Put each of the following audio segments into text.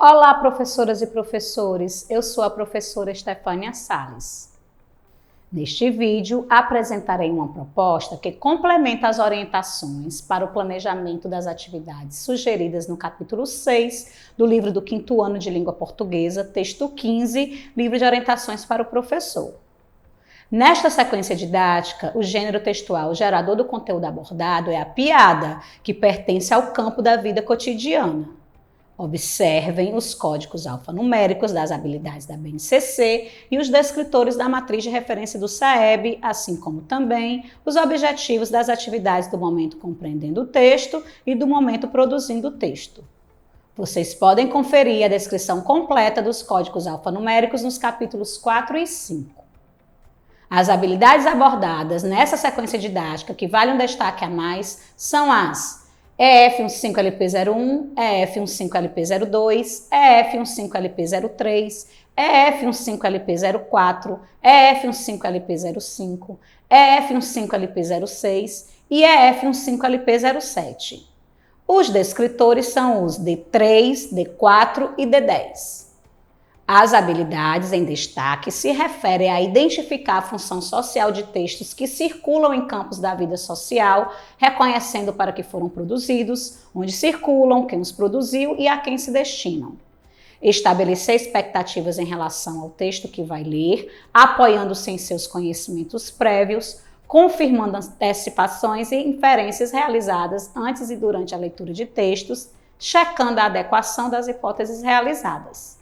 Olá, professoras e professores, eu sou a professora Estefânia Salles. Neste vídeo, apresentarei uma proposta que complementa as orientações para o planejamento das atividades sugeridas no capítulo 6 do livro do 5º ano de Língua Portuguesa, texto 15, livro de orientações para o professor. Nesta sequência didática, o gênero textual gerador do conteúdo abordado é a piada, que pertence ao campo da vida cotidiana. Observem os códigos alfanuméricos das habilidades da BNCC e os descritores da matriz de referência do SAEB, assim como também os objetivos das atividades do momento compreendendo o texto e do momento produzindo o texto. Vocês podem conferir a descrição completa dos códigos alfanuméricos nos capítulos 4 e 5. As habilidades abordadas nessa sequência didática que valem um destaque a mais são as EF15LP01, EF15LP02, EF15LP03, EF15LP04, EF15LP05, EF15LP06 e EF15LP07. Os descritores são os D3, D4 e D10. As habilidades em destaque se referem a identificar a função social de textos que circulam em campos da vida social, reconhecendo para que foram produzidos, onde circulam, quem os produziu e a quem se destinam. Estabelecer expectativas em relação ao texto que vai ler, apoiando-se em seus conhecimentos prévios, confirmando antecipações e inferências realizadas antes e durante a leitura de textos, checando a adequação das hipóteses realizadas.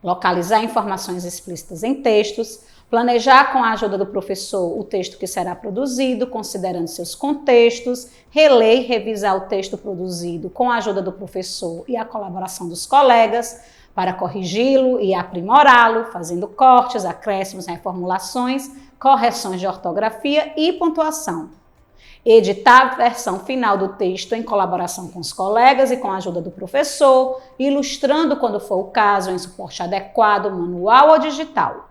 Localizar informações explícitas em textos, planejar com a ajuda do professor o texto que será produzido, considerando seus contextos, reler e revisar o texto produzido com a ajuda do professor e a colaboração dos colegas, para corrigi-lo e aprimorá-lo, fazendo cortes, acréscimos, reformulações, correções de ortografia e pontuação. Editar a versão final do texto em colaboração com os colegas e com a ajuda do professor, ilustrando quando for o caso em suporte adequado, manual ou digital.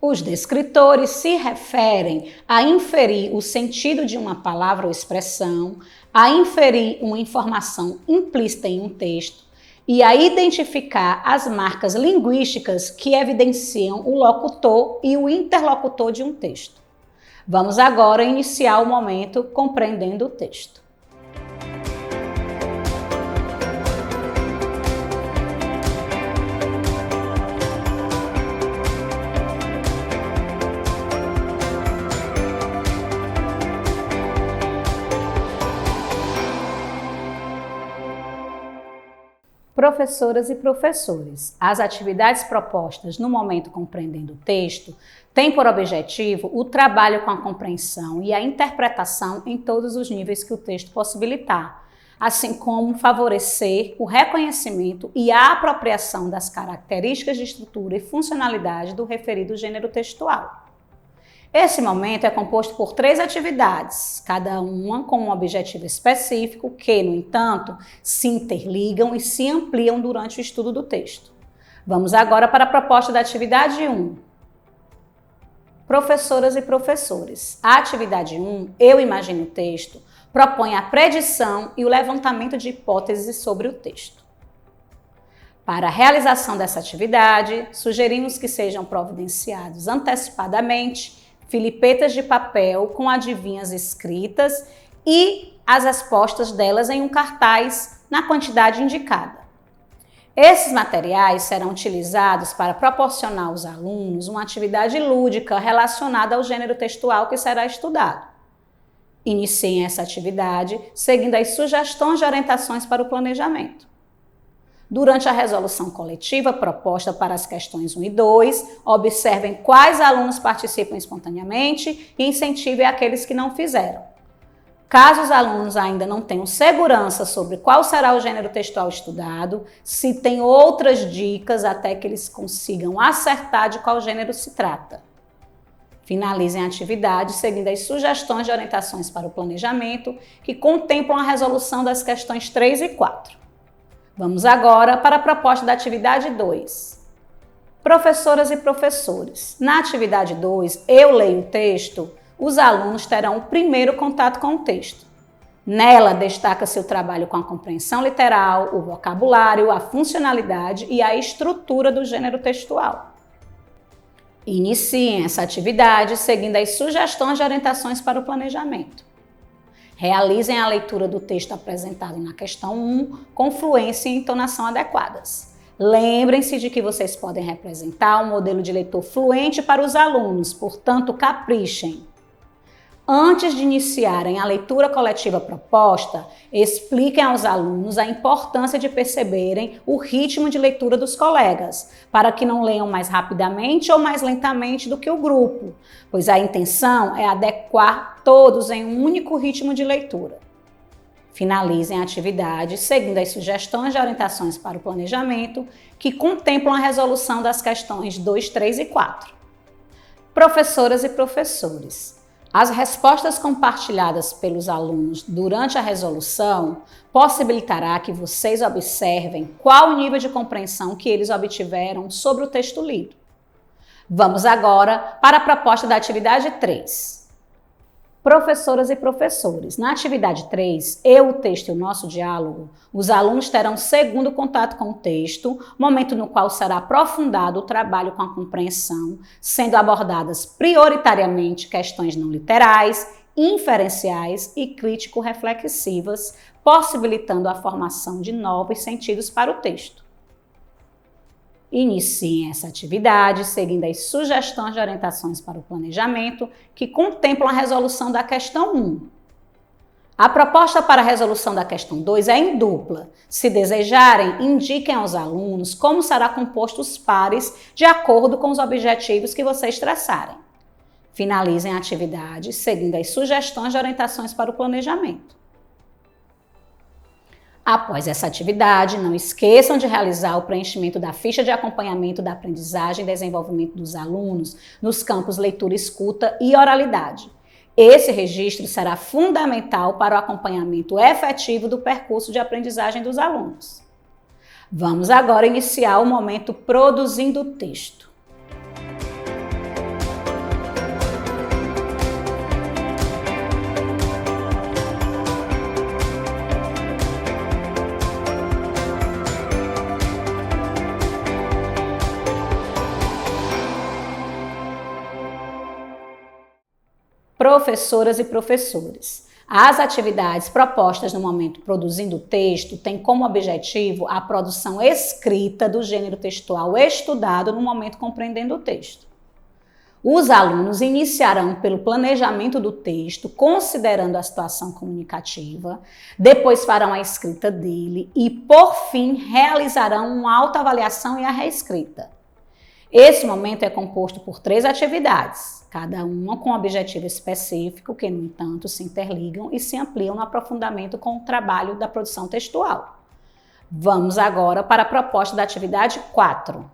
Os descritores se referem a inferir o sentido de uma palavra ou expressão, a inferir uma informação implícita em um texto e a identificar as marcas linguísticas que evidenciam o locutor e o interlocutor de um texto. Vamos agora iniciar o momento compreendendo o texto. Professoras e professores, as atividades propostas no momento compreendendo o texto têm por objetivo o trabalho com a compreensão e a interpretação em todos os níveis que o texto possibilitar, assim como favorecer o reconhecimento e a apropriação das características de estrutura e funcionalidade do referido gênero textual. Esse momento é composto por 3 atividades, cada uma com um objetivo específico que, no entanto, se interligam e se ampliam durante o estudo do texto. Vamos agora para a proposta da atividade 1. Professoras e professores, a atividade 1, Eu Imagino o Texto, propõe a predição e o levantamento de hipóteses sobre o texto. Para a realização dessa atividade, sugerimos que sejam providenciados antecipadamente filipetas de papel com adivinhas escritas e as respostas delas em um cartaz na quantidade indicada. Esses materiais serão utilizados para proporcionar aos alunos uma atividade lúdica relacionada ao gênero textual que será estudado. Iniciem essa atividade seguindo as sugestões de orientações para o planejamento. Durante a resolução coletiva proposta para as questões 1 e 2, observem quais alunos participam espontaneamente e incentivem aqueles que não fizeram. Caso os alunos ainda não tenham segurança sobre qual será o gênero textual estudado, citem outras dicas até que eles consigam acertar de qual gênero se trata. Finalizem a atividade seguindo as sugestões de orientações para o planejamento que contemplam a resolução das questões 3 e 4. Vamos agora para a proposta da atividade 2. Professoras e professores, na atividade 2, Eu Leio o Texto, os alunos terão o primeiro contato com o texto. Nela, destaca-se o trabalho com a compreensão literal, o vocabulário, a funcionalidade e a estrutura do gênero textual. Iniciem essa atividade seguindo as sugestões de orientações para o planejamento. Realizem a leitura do texto apresentado na questão 1 com fluência e entonação adequadas. Lembrem-se de que vocês podem representar um modelo de leitor fluente para os alunos, portanto, caprichem. Antes de iniciarem a leitura coletiva proposta, expliquem aos alunos a importância de perceberem o ritmo de leitura dos colegas, para que não leiam mais rapidamente ou mais lentamente do que o grupo, pois a intenção é adequar todos em um único ritmo de leitura. Finalizem a atividade seguindo as sugestões de orientações para o planejamento, que contemplam a resolução das questões 2, 3 e 4. Professoras e professores, as respostas compartilhadas pelos alunos durante a resolução possibilitará que vocês observem qual o nível de compreensão que eles obtiveram sobre o texto lido. Vamos agora para a proposta da atividade 3. Professoras e professores, na atividade 3, eu, o texto e o nosso diálogo, os alunos terão segundo contato com o texto, momento no qual será aprofundado o trabalho com a compreensão, sendo abordadas prioritariamente questões não literais, inferenciais e crítico-reflexivas, possibilitando a formação de novos sentidos para o texto. Iniciem essa atividade seguindo as sugestões de orientações para o planejamento que contemplam a resolução da questão 1. A proposta para a resolução da questão 2 é em dupla. Se desejarem, indiquem aos alunos como será composto os pares de acordo com os objetivos que vocês traçarem. Finalizem a atividade seguindo as sugestões de orientações para o planejamento. Após essa atividade, não esqueçam de realizar o preenchimento da ficha de acompanhamento da aprendizagem e desenvolvimento dos alunos nos campos leitura, escuta e oralidade. Esse registro será fundamental para o acompanhamento efetivo do percurso de aprendizagem dos alunos. Vamos agora iniciar o momento produzindo o texto. Professoras e professores, as atividades propostas no momento produzindo o texto têm como objetivo a produção escrita do gênero textual estudado no momento compreendendo o texto. Os alunos iniciarão pelo planejamento do texto, considerando a situação comunicativa, depois farão a escrita dele e, por fim, realizarão uma autoavaliação e a reescrita. Esse momento é composto por 3 atividades, cada uma com um objetivo específico, que, no entanto, se interligam e se ampliam no aprofundamento com o trabalho da produção textual. Vamos agora para a proposta da atividade 4.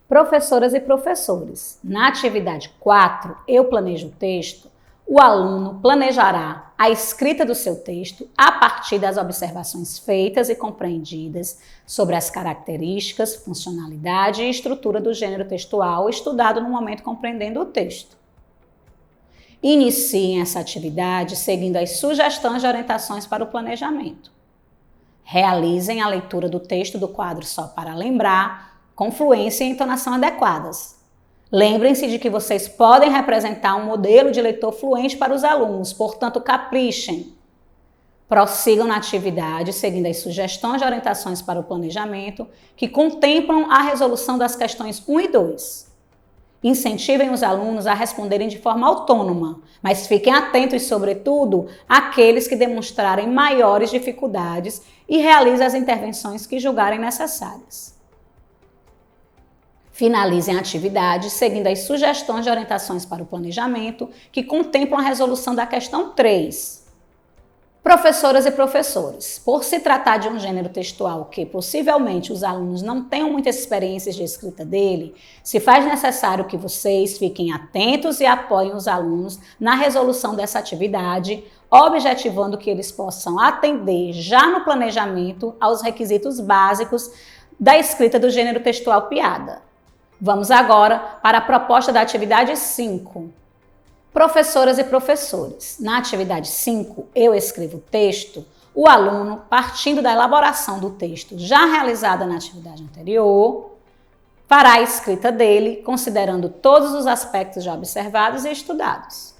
Professoras e professores, na atividade 4, eu planejo o texto, o aluno planejará a escrita do seu texto a partir das observações feitas e compreendidas sobre as características, funcionalidade e estrutura do gênero textual estudado no momento compreendendo o texto. Iniciem essa atividade seguindo as sugestões de orientações para o planejamento. Realizem a leitura do texto do quadro Só para Lembrar, com fluência e entonação adequadas. Lembrem-se de que vocês podem representar um modelo de leitor fluente para os alunos, portanto, caprichem. Prossigam na atividade, seguindo as sugestões de orientações para o planejamento, que contemplam a resolução das questões 1 e 2. Incentivem os alunos a responderem de forma autônoma, mas fiquem atentos, sobretudo, àqueles que demonstrarem maiores dificuldades e realizem as intervenções que julgarem necessárias. Finalizem a atividade seguindo as sugestões de orientações para o planejamento, que contemplam a resolução da questão 3. Professoras e professores, por se tratar de um gênero textual que possivelmente os alunos não tenham muitas experiências de escrita dele, se faz necessário que vocês fiquem atentos e apoiem os alunos na resolução dessa atividade, objetivando que eles possam atender já no planejamento aos requisitos básicos da escrita do gênero textual piada. Vamos agora para a proposta da atividade 5. Professoras e professores, na atividade 5, eu escrevo o texto, o aluno, partindo da elaboração do texto já realizada na atividade anterior, fará a escrita dele, considerando todos os aspectos já observados e estudados.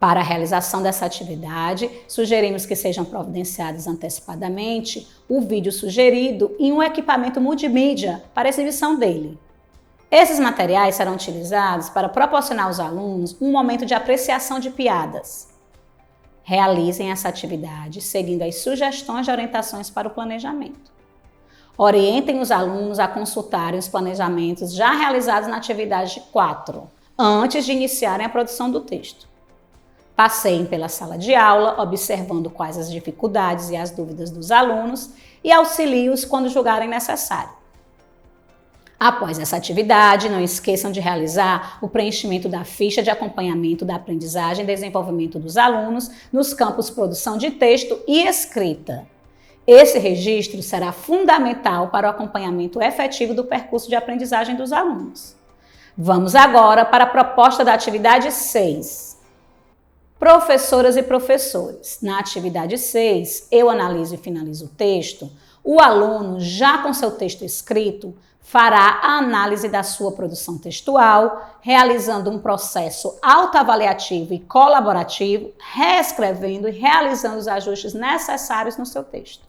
Para a realização dessa atividade, sugerimos que sejam providenciados antecipadamente o vídeo sugerido e um equipamento multimídia para exibição dele. Esses materiais serão utilizados para proporcionar aos alunos um momento de apreciação de piadas. Realizem essa atividade seguindo as sugestões de orientações para o planejamento. Orientem os alunos a consultarem os planejamentos já realizados na atividade 4, antes de iniciarem a produção do texto. Passeiem pela sala de aula, observando quais as dificuldades e as dúvidas dos alunos e auxiliem-os quando julgarem necessário. Após essa atividade, não esqueçam de realizar o preenchimento da ficha de acompanhamento da aprendizagem e desenvolvimento dos alunos nos campos produção de texto e escrita. Esse registro será fundamental para o acompanhamento efetivo do percurso de aprendizagem dos alunos. Vamos agora para a proposta da atividade 6. Professoras e professores, na atividade 6, eu analiso e finalizo o texto. O aluno, já com seu texto escrito, fará a análise da sua produção textual, realizando um processo autoavaliativo e colaborativo, reescrevendo e realizando os ajustes necessários no seu texto.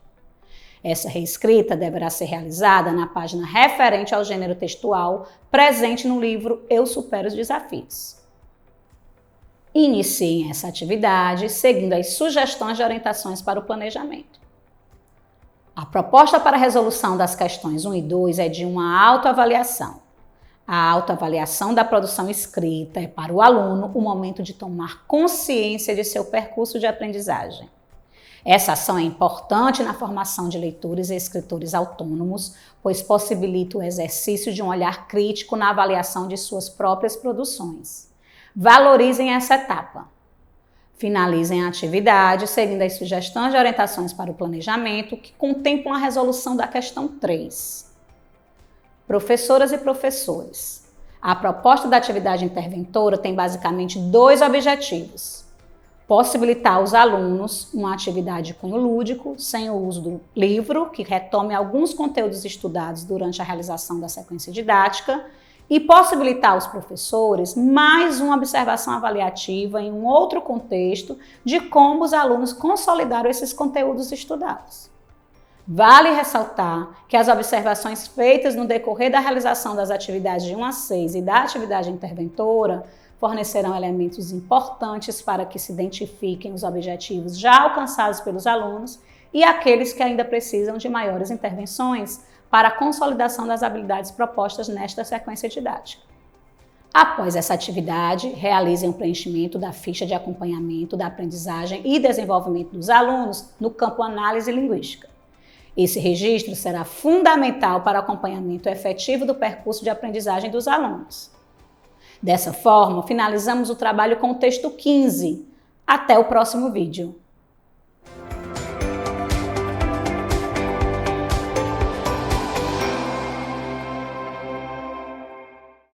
Essa reescrita deverá ser realizada na página referente ao gênero textual presente no livro Eu Supero os Desafios. Iniciem essa atividade seguindo as sugestões de orientações para o planejamento. A proposta para a resolução das questões 1 e 2 é de uma autoavaliação. A autoavaliação da produção escrita é para o aluno o momento de tomar consciência de seu percurso de aprendizagem. Essa ação é importante na formação de leitores e escritores autônomos, pois possibilita o exercício de um olhar crítico na avaliação de suas próprias produções. Valorizem essa etapa. Finalizem a atividade seguindo as sugestões de orientações para o planejamento que contemplam a resolução da questão 3. Professoras e professores, a proposta da atividade interventora tem basicamente 2 objetivos. Possibilitar aos alunos uma atividade de cunho lúdico, sem o uso do livro, que retome alguns conteúdos estudados durante a realização da sequência didática, e possibilitar aos professores mais uma observação avaliativa em um outro contexto de como os alunos consolidaram esses conteúdos estudados. Vale ressaltar que as observações feitas no decorrer da realização das atividades de 1 a 6 e da atividade interventora fornecerão elementos importantes para que se identifiquem os objetivos já alcançados pelos alunos e aqueles que ainda precisam de maiores intervenções para a consolidação das habilidades propostas nesta sequência didática. Após essa atividade, realizem o preenchimento da ficha de acompanhamento da aprendizagem e desenvolvimento dos alunos no campo análise linguística. Esse registro será fundamental para o acompanhamento efetivo do percurso de aprendizagem dos alunos. Dessa forma, finalizamos o trabalho com o texto 15. Até o próximo vídeo.